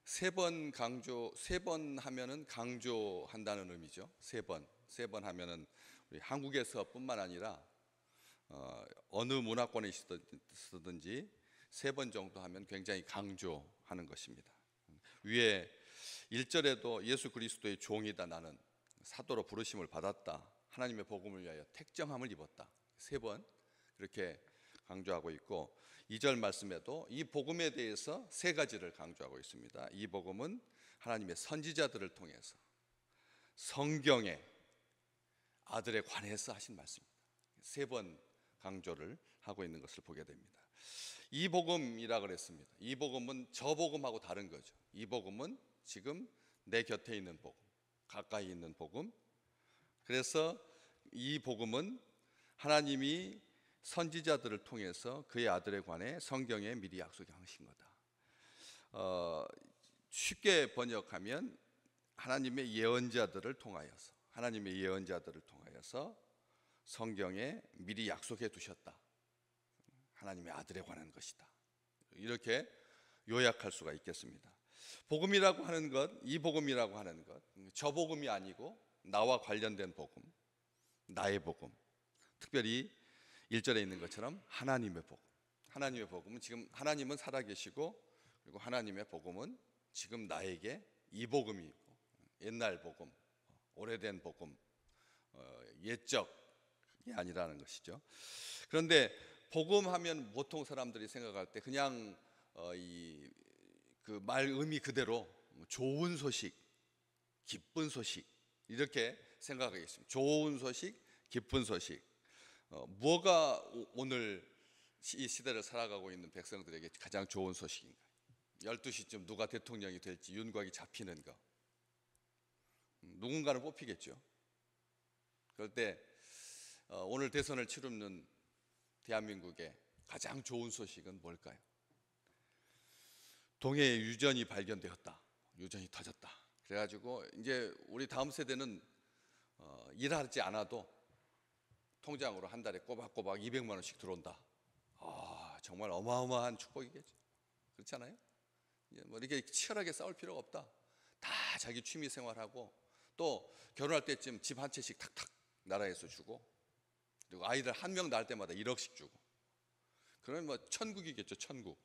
세 번 강조, 세 번 하면은 강조한다는 의미죠. 세 번 하면은 우리 한국에서뿐만 아니라 어느 문화권에 있었든지 세 번 정도 하면 굉장히 강조하는 것입니다. 위에 1절에도 예수 그리스도의 종이다, 나는 사도로 부르심을 받았다, 하나님의 복음을 위하여 택정함을 입었다, 세 번 그렇게 강조하고 있고, 2절 말씀에도 이 복음에 대해서 세 가지를 강조하고 있습니다. 이 복음은 하나님의 선지자들을 통해서 성경의 아들에 관해서 하신 말씀입니다. 세 번 강조를 하고 있는 것을 보게 됩니다. 이 복음이라 그랬습니다. 이 복음은 저 복음하고 다른 거죠. 이 복음은 지금 내 곁에 있는 복음, 가까이 있는 복음. 그래서 이 복음은 하나님이 선지자들을 통해서 그의 아들에 관해 성경에 미리 약속하신 거다. 쉽게 번역하면 하나님의 예언자들을 통하여서, 하나님의 예언자들을 통하여서 성경에 미리 약속해 두셨다, 하나님의 아들에 관한 것이다, 이렇게 요약할 수가 있겠습니다. 복음이라고 하는 것, 이 복음이라고 하는 것, 저 복음이 아니고 나와 관련된 복음, 나의 복음, 특별히 1절에 있는 것처럼 하나님의 복음. 하나님의 복음은 지금 하나님은 살아계시고, 그리고 하나님의 복음은 지금 나에게 이 복음이 있고, 옛날 복음, 오래된 복음, 옛적이 아니라는 것이죠. 그런데 복음하면 보통 사람들이 생각할 때 그냥 그 말 의미 그대로 좋은 소식, 기쁜 소식, 이렇게 생각하겠습니다. 좋은 소식, 기쁜 소식. 뭐가 오늘 이 시대를 살아가고 있는 백성들에게 가장 좋은 소식인가? 12시쯤 누가 대통령이 될지 윤곽이 잡히는 거. 누군가는 뽑히겠죠. 그럴 때 오늘 대선을 치르는 대한민국의 가장 좋은 소식은 뭘까요? 동해에 유전이 발견되었다, 유전이 터졌다. 그래가지고 이제 우리 다음 세대는 일하지 않아도 통장으로 한 달에 꼬박꼬박 200만 원씩 들어온다. 정말 어마어마한 축복이겠죠. 그렇지 않아요? 뭐 이렇게 치열하게 싸울 필요가 없다. 다 자기 취미 생활하고, 또 결혼할 때쯤 집 한 채씩 탁탁 나라에서 주고, 그리고 아이들 한 명 낳을 때마다 1억씩 주고. 그러면 뭐 천국이겠죠, 천국.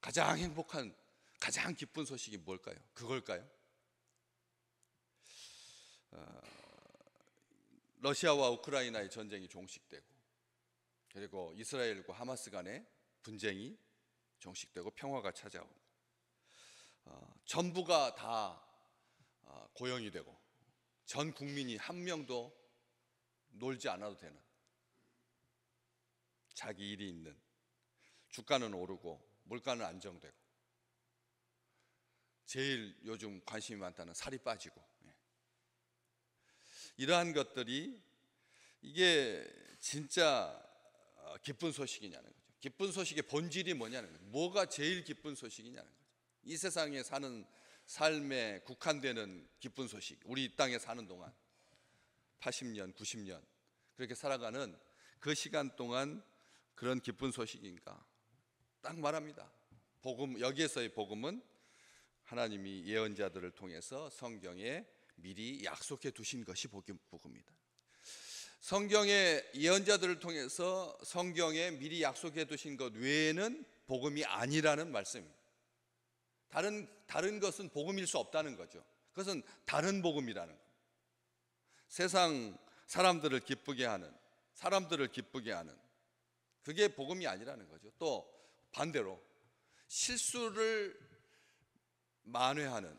가장 행복한, 가장 기쁜 소식이 뭘까요? 그걸까요? 러시아와 우크라이나의 전쟁이 종식되고, 그리고 이스라엘과 하마스 간의 분쟁이 종식되고 평화가 찾아오고, 전부가 다 고용이 되고, 전 국민이 한 명도 놀지 않아도 되는, 자기 일이 있는, 주가는 오르고 물가는 안정되고, 제일 요즘 관심이 많다는 살이 빠지고, 이러한 것들이 이게 진짜 기쁜 소식이냐는 거죠. 기쁜 소식의 본질이 뭐냐는 거죠. 뭐가 제일 기쁜 소식이냐는 거죠. 이 세상에 사는 삶에 국한되는 기쁜 소식, 우리 이 땅에 사는 동안 80년, 90년 그렇게 살아가는 그 시간 동안 그런 기쁜 소식인가? 딱 말합니다. 복음, 여기에서의 복음은 하나님이 예언자들을 통해서 성경에 미리 약속해 두신 것이 복음입니다. 성경의 예언자들을 통해서 성경에 미리 약속해 두신 것 외에는 복음이 아니라는 말씀입니다. 다른 것은 복음일 수 없다는 거죠. 그것은 다른 복음이라는 거예요. 세상 사람들을 기쁘게 하는, 그게 복음이 아니라는 거죠. 또 반대로 실수를 만회하는,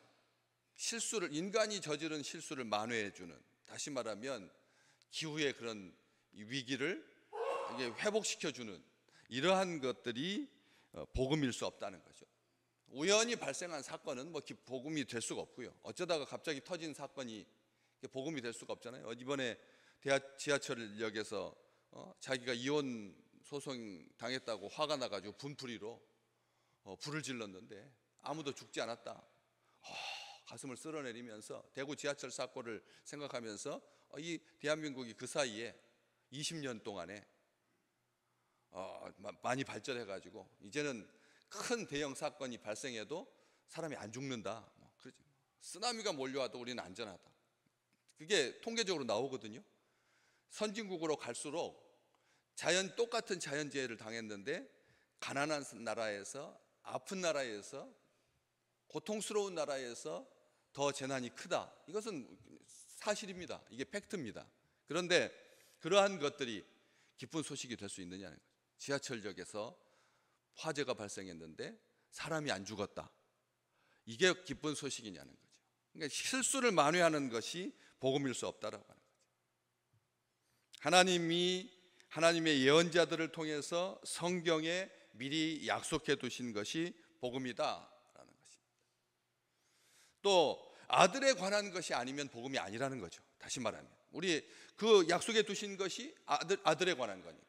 인간이 저지른 실수를 만회해 주는, 다시 말하면 기후의 그런 위기를 회복시켜 주는, 이러한 것들이 복음일 수 없다는 거죠. 우연히 발생한 사건은 뭐 복음이 될 수가 없고요. 어쩌다가 갑자기 터진 사건이 복음이 될 수가 없잖아요. 이번에 지하철역에서 자기가 이혼 소송 당했다고 화가 나가지고 분풀이로 불을 질렀는데 아무도 죽지 않았다. 가슴을 쓸어내리면서 대구 지하철 사고를 생각하면서 이 대한민국이 그 사이에 20년 동안에 많이 발전해가지고 이제는 큰 대형 사건이 발생해도 사람이 안 죽는다. 그러지. 쓰나미가 몰려와도 우리는 안전하다. 그게 통계적으로 나오거든요. 선진국으로 갈수록 똑같은 자연재해를 당했는데 가난한 나라에서, 아픈 나라에서, 고통스러운 나라에서 더 재난이 크다. 이것은 사실입니다. 이게 팩트입니다. 그런데 그러한 것들이 기쁜 소식이 될 수 있느냐는 거죠. 지하철역에서 화재가 발생했는데 사람이 안 죽었다. 이게 기쁜 소식이냐는 거죠. 그러니까 실수를 만회하는 것이 복음일 수 없다라고 하는 거죠. 하나님의 예언자들을 통해서 성경에 미리 약속해 두신 것이 복음이다라는 것입니다. 또 아들에 관한 것이 아니면 복음이 아니라는 거죠. 다시 말하면 우리 그 약속해 두신 것이 아들에 관한 거니까.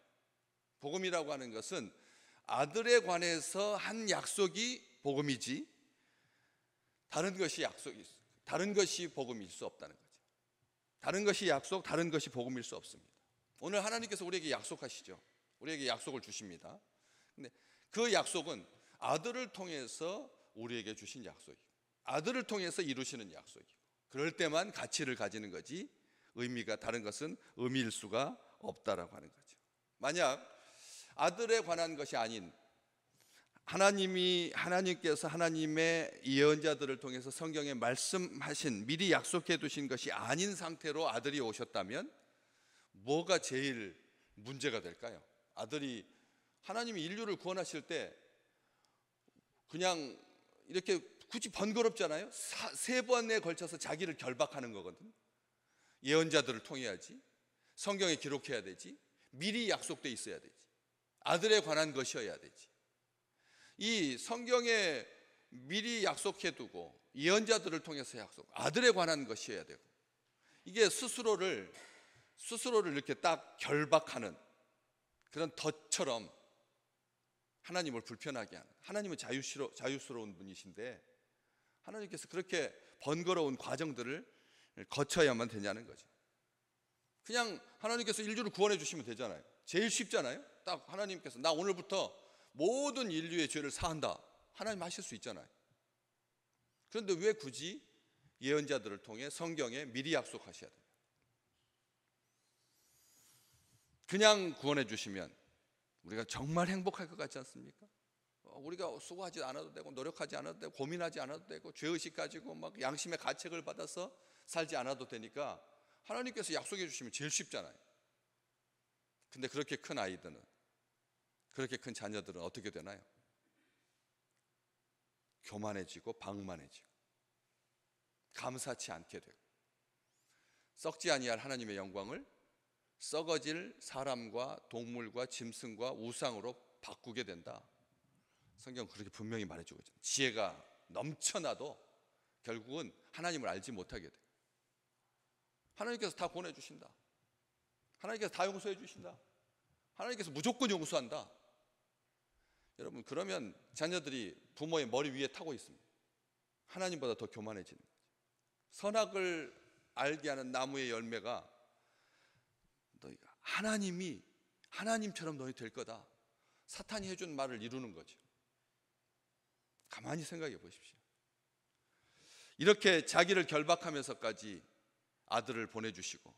복음이라고 하는 것은 아들에 관해서 한 약속이 복음이지 다른 것이 복음일 수 없다는 거죠. 다른 것이 약속, 다른 것이 복음일 수 없습니다. 오늘 하나님께서 우리에게 약속하시죠. 우리에게 약속을 주십니다. 근데 그 약속은 아들을 통해서 우리에게 주신 약속이고, 아들을 통해서 이루시는 약속이고, 그럴 때만 가치를 가지는 거지 다른 것은 의미일 수가 없다라고 하는 거죠. 만약 아들에 관한 것이 아닌 하나님께서 하나님의 예언자들을 통해서 성경에 말씀하신, 미리 약속해 두신 것이 아닌 상태로 아들이 오셨다면 뭐가 제일 문제가 될까요? 하나님이 인류를 구원하실 때 그냥 이렇게 굳이 번거롭잖아요. 세 번에 걸쳐서 자기를 결박하는 거거든. 예언자들을 통해야지, 성경에 기록해야 되지, 미리 약속돼 있어야 되지, 아들에 관한 것이어야 되지. 이 성경에 미리 약속해 두고 예언자들을 통해서 아들에 관한 것이어야 되고, 이게 스스로를 이렇게 딱 결박하는 그런 덫처럼 하나님을 불편하게 하는, 하나님은 자유스러운 분이신데 하나님께서 그렇게 번거로운 과정들을 거쳐야만 되냐는 거죠. 그냥 하나님께서 인류를 구원해 주시면 되잖아요. 제일 쉽잖아요. 딱 하나님께서 나 오늘부터 모든 인류의 죄를 사한다, 하나님 하실 수 있잖아요. 그런데 왜 굳이 예언자들을 통해 성경에 미리 약속하셔야 돼요? 그냥 구원해 주시면 우리가 정말 행복할 것 같지 않습니까? 우리가 수고하지 않아도 되고, 노력하지 않아도 되고, 고민하지 않아도 되고, 죄의식 가지고 막 양심의 가책을 받아서 살지 않아도 되니까 하나님께서 약속해 주시면 제일 쉽잖아요. 근데 그렇게 큰 아이들은, 그렇게 큰 자녀들은 어떻게 되나요? 교만해지고 방만해지고 감사치 않게 되고, 썩지 아니할 하나님의 영광을 썩어질 사람과 동물과 짐승과 우상으로 바꾸게 된다. 성경은 그렇게 분명히 말해주고 있잖아요. 지혜가 넘쳐나도 결국은 하나님을 알지 못하게 돼요. 하나님께서 다 구원해 주신다, 하나님께서 다 용서해 주신다, 하나님께서 무조건 용서한다. 여러분, 그러면 자녀들이 부모의 머리 위에 타고 있습니다. 하나님보다 더 교만해지는 거죠. 선악을 알게 하는 나무의 열매가 너희가 하나님처럼 너희 될 거다, 사탄이 해준 말을 이루는 거죠. 가만히 생각해 보십시오. 이렇게 자기를 결박하면서까지 아들을 보내주시고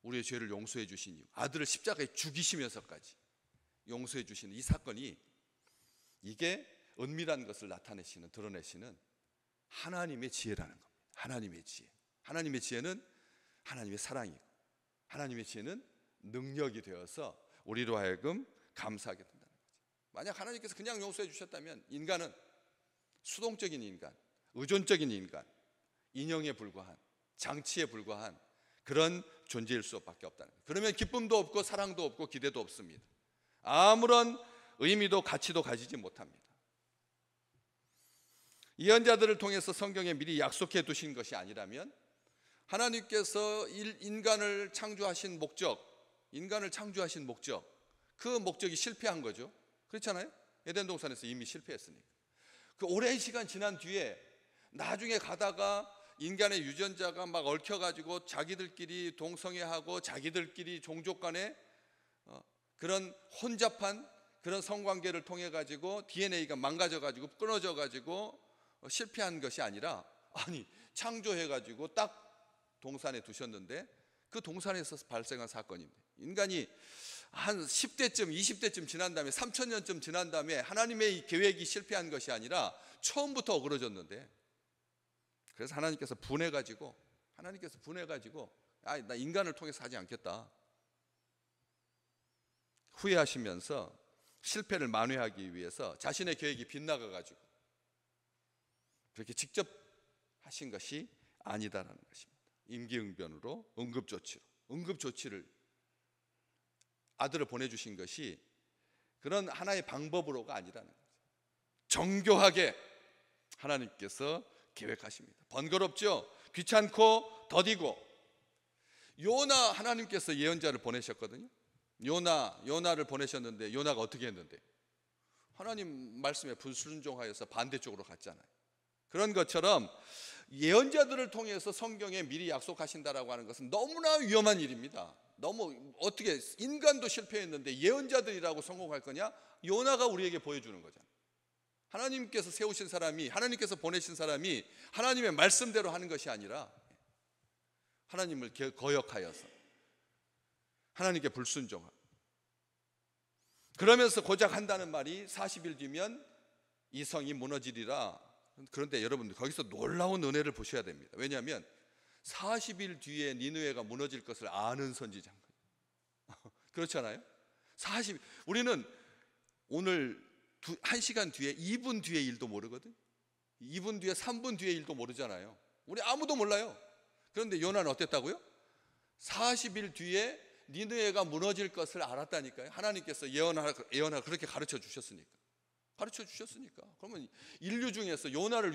우리의 죄를 용서해 주신 이유, 아들을 십자가에 죽이시면서까지 용서해 주시는 이 사건이, 이게 은밀한 것을 드러내시는 하나님의 지혜라는 겁니다. 하나님의 지혜. 하나님의 지혜는 하나님의 사랑이고, 하나님의 지혜는 능력이 되어서 우리로 하여금 감사하게 된다는 거죠. 만약 하나님께서 그냥 용서해 주셨다면 인간은 수동적인 인간, 의존적인 인간, 인형에 불과한, 장치에 불과한 그런 존재일 수밖에 없다는 거예요. 그러면 기쁨도 없고 사랑도 없고 기대도 없습니다. 아무런 의미도 가치도 가지지 못합니다. 예언자들을 통해서 성경에 미리 약속해 두신 것이 아니라면 하나님께서 인간을 창조하신 목적, 그 목적이 실패한 거죠. 그렇잖아요. 에덴 동산에서 이미 실패했으니까. 그 오랜 시간 지난 뒤에 나중에 가다가 인간의 유전자가 막 얽혀가지고 자기들끼리 동성애하고 자기들끼리 종족 간에 그런 혼잡한 그런 성관계를 통해 가지고 DNA가 망가져 가지고 끊어져 가지고 실패한 것이 아니라, 아니 창조해가지고 딱 동산에 두셨는데 그 동산에서 발생한 사건입니다. 인간이 한 10대쯤 20대쯤 지난 다음에 3000년쯤 지난 다음에 하나님의 계획이 실패한 것이 아니라 처음부터 어그러졌는데, 그래서 하나님께서 분해가지고 나 인간을 통해서 하지 않겠다 후회하시면서 실패를 만회하기 위해서 자신의 계획이 빗나가가지고 그렇게 직접 하신 것이 아니다라는 것입니다. 임기응변으로 응급조치를 아들을 보내주신 것이 그런 하나의 방법으로가 아니라는 거죠. 정교하게 하나님께서 계획하십니다. 번거롭죠? 귀찮고 더디고. 요나 하나님께서 예언자를 보내셨거든요. 요나를 보내셨는데 요나가 어떻게 했는데? 하나님 말씀에 불순종하여서 반대쪽으로 갔잖아요. 그런 것처럼 예언자들을 통해서 성경에 미리 약속하신다라고 하는 것은 너무나 위험한 일입니다. 너무 어떻게 인간도 실패했는데 예언자들이라고 성공할 거냐? 요나가 우리에게 보여주는 거잖아요. 하나님께서 세우신 사람이, 하나님께서 보내신 사람이 하나님의 말씀대로 하는 것이 아니라 하나님을 거역하여서 하나님께 불순종하고, 그러면서 고작 한다는 말이 40일 뒤면 이 성이 무너지리라. 그런데 여러분 거기서 놀라운 은혜를 보셔야 됩니다. 왜냐하면 40일 뒤에 니느웨가 무너질 것을 아는 선지자인 거예요. 그렇잖아요. 우리는 오늘 1시간 뒤에 2분 뒤의 일도 모르거든. 2분 뒤에 3분 뒤의 일도 모르잖아요. 우리 아무도 몰라요. 그런데 요나는 어땠다고요? 40일 뒤에 니느웨가 무너질 것을 알았다니까요. 하나님께서 예언하라 그렇게 가르쳐 주셨으니까. 그러면 인류 중에서 요나를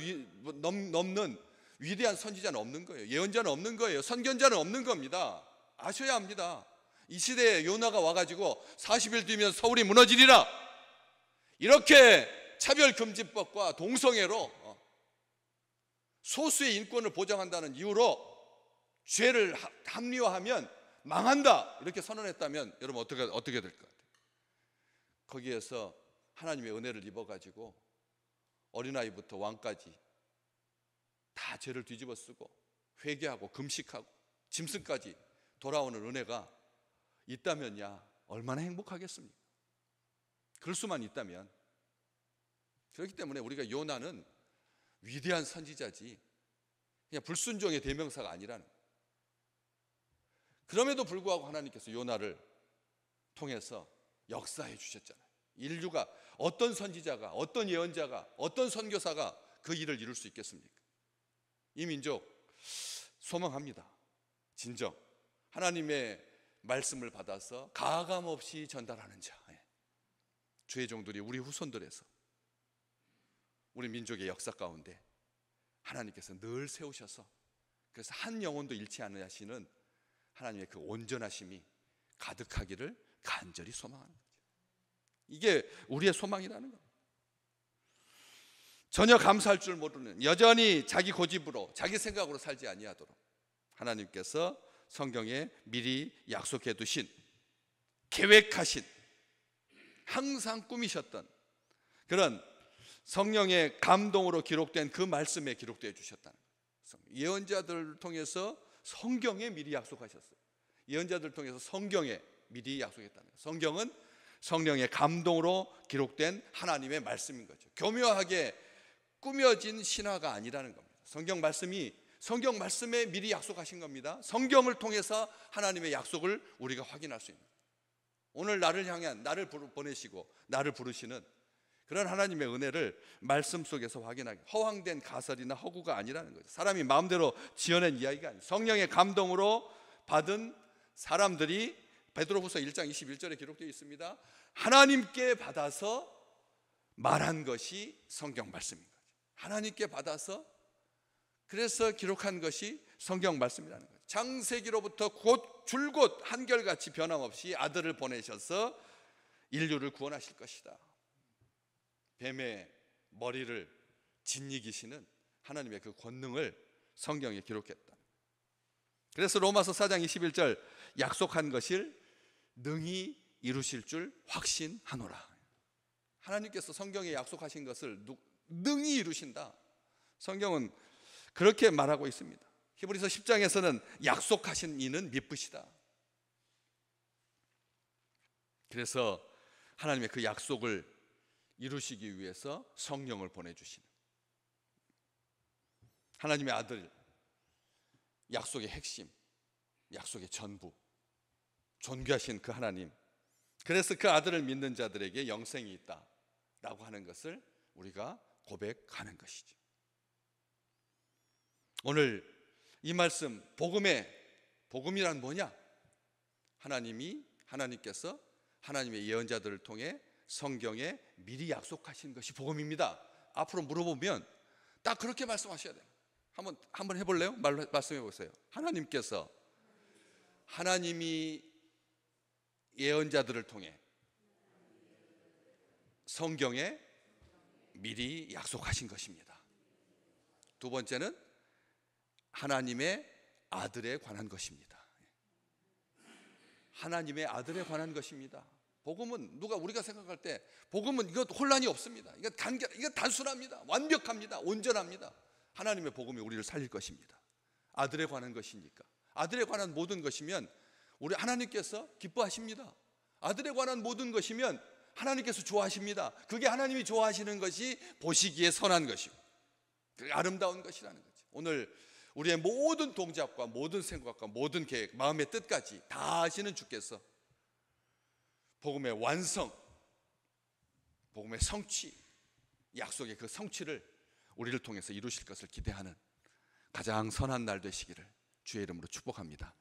넘는 위대한 선지자는 없는 거예요. 예언자는 없는 거예요. 선견자는 없는 겁니다. 아셔야 합니다. 이 시대에 요나가 와가지고 40일 뒤면 서울이 무너지리라, 이렇게 차별금지법과 동성애로 소수의 인권을 보장한다는 이유로 죄를 합리화하면 망한다, 이렇게 선언했다면 여러분 어떻게 될 것 같아요? 거기에서 하나님의 은혜를 입어가지고 어린아이부터 왕까지 다 죄를 뒤집어 쓰고 회개하고 금식하고 짐승까지 돌아오는 은혜가 있다면야 얼마나 행복하겠습니까? 그럴 수만 있다면. 그렇기 때문에 우리가 요나는 위대한 선지자지 그냥 불순종의 대명사가 아니라는 거예요. 그럼에도 불구하고 하나님께서 요나를 통해서 역사해 주셨잖아요. 인류가 어떤 선지자가, 어떤 예언자가, 어떤 선교사가 그 일을 이룰 수 있겠습니까? 이 민족 소망합니다. 진정 하나님의 말씀을 받아서 가감 없이 전달하는 자, 주의 종들이 우리 후손들에서 우리 민족의 역사 가운데 하나님께서 늘 세우셔서, 그래서 한 영혼도 잃지 않으시는 하나님의 그 온전하심이 가득하기를 간절히 소망하는 거죠. 이게 우리의 소망이라는 겁니다. 전혀 감사할 줄 모르는, 여전히 자기 고집으로 자기 생각으로 살지 아니하도록 하나님께서 성경에 미리 약속해 두신, 계획하신, 항상 꾸미셨던 그런 성령의 감동으로 기록된 그 말씀에 기록되어 주셨다는 거예요. 예언자들을 통해서 성경에 미리 약속하셨어요. 예언자들을 통해서 성경에 미리 약속했다는 거예요. 성경은 성령의 감동으로 기록된 하나님의 말씀인 거죠. 교묘하게 꾸며진 신화가 아니라는 겁니다. 성경 말씀에 미리 약속하신 겁니다. 성경을 통해서 하나님의 약속을 우리가 확인할 수 있는, 오늘 나를 향한, 나를 보내시고 나를 부르시는 그런 하나님의 은혜를 말씀 속에서 확인하기, 허황된 가설이나 허구가 아니라는 거죠. 사람이 마음대로 지어낸 이야기가 아니에요. 성령의 감동으로 받은 사람들이, 베드로후서 1장 21절에 기록되어 있습니다. 하나님께 받아서 말한 것이 성경 말씀인 거죠. 하나님께 받아서 그래서 기록한 것이 성경 말씀이라는 거죠. 창세기로부터 줄곧 한결같이 변함없이 아들을 보내셔서 인류를 구원하실 것이다. 뱀의 머리를 짓이기시는 하나님의 그 권능을 성경에 기록했다. 그래서 로마서 4장 21절, 약속한 것을 능히 이루실 줄 확신하노라. 하나님께서 성경에 약속하신 것을 능히 이루신다. 성경은 그렇게 말하고 있습니다. 히브리서 10장에서는 약속하신 이는 미쁘시다. 그래서 하나님의 그 약속을 이루시기 위해서 성령을 보내주시는, 하나님의 아들, 약속의 핵심, 약속의 전부, 존귀하신 그 하나님, 그래서 그 아들을 믿는 자들에게 영생이 있다라고 하는 것을 우리가 고백하는 것이죠. 오늘 이 말씀, 복음이란 뭐냐? 하나님께서 하나님의 예언자들을 통해 성경에 미리 약속하신 것이 복음입니다. 앞으로 물어보면 딱 그렇게 말씀하셔야 돼요. 한번 해볼래요? 말씀해 보세요. 하나님이 예언자들을 통해 성경에 미리 약속하신 것입니다. 두 번째는 하나님의 아들에 관한 것입니다. 하나님의 아들에 관한 것입니다. 복음은 우리가 생각할 때 복음은 이것 혼란이 없습니다. 이거 단순합니다. 완벽합니다. 온전합니다. 하나님의 복음이 우리를 살릴 것입니다. 아들에 관한 것이니까. 아들에 관한 모든 것이면 우리 하나님께서 기뻐하십니다. 아들에 관한 모든 것이면 하나님께서 좋아하십니다. 그게 하나님이 좋아하시는 것이 보시기에 선한 것이고 그게 아름다운 것이라는 거죠. 오늘 우리의 모든 동작과 모든 생각과 모든 계획, 마음의 뜻까지 다 아시는 주께서 복음의 완성, 복음의 성취, 약속의 그 성취를 우리를 통해서 이루실 것을 기대하는 가장 선한 날 되시기를 주의 이름으로 축복합니다.